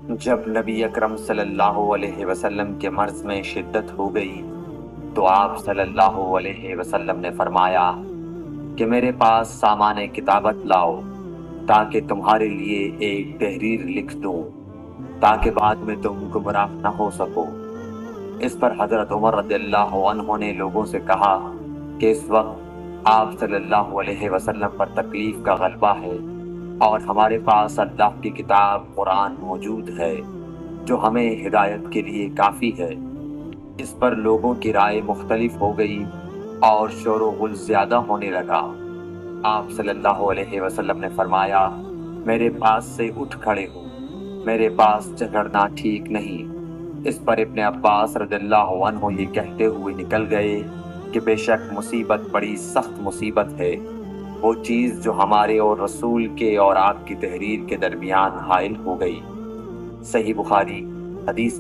جب نبی اکرم صلی اللہ علیہ وسلم کے مرض میں شدت ہو گئی تو آپ صلی اللہ علیہ وسلم نے فرمایا کہ میرے پاس سامان کتابت لاؤ تاکہ تمہارے لیے ایک تحریر لکھ دوں تاکہ بعد میں تم گمراہ نہ ہو سکو۔ اس پر حضرت عمر رضی اللہ عنہ نے لوگوں سے کہا کہ اس وقت آپ صلی اللہ علیہ وسلم پر تکلیف کا غلبہ ہے اور ہمارے پاس اللہ کی کتاب قرآن موجود ہے جو ہمیں ہدایت کے لیے کافی ہے۔ اس پر لوگوں کی رائے مختلف ہو گئی اور شور و غل زیادہ ہونے لگا۔ آپ صلی اللہ علیہ وسلم نے فرمایا، میرے پاس سے اٹھ کھڑے ہو، میرے پاس جھگڑنا ٹھیک نہیں۔ اس پر ابن عباس رضی اللہ عنہ یہ کہتے ہوئے نکل گئے کہ بے شک مصیبت بڑی سخت مصیبت ہے، وہ چیز جو ہمارے اور رسول کے اور آپ کی تحریر کے درمیان حائل ہو گئی۔ صحیح بخاری حدیث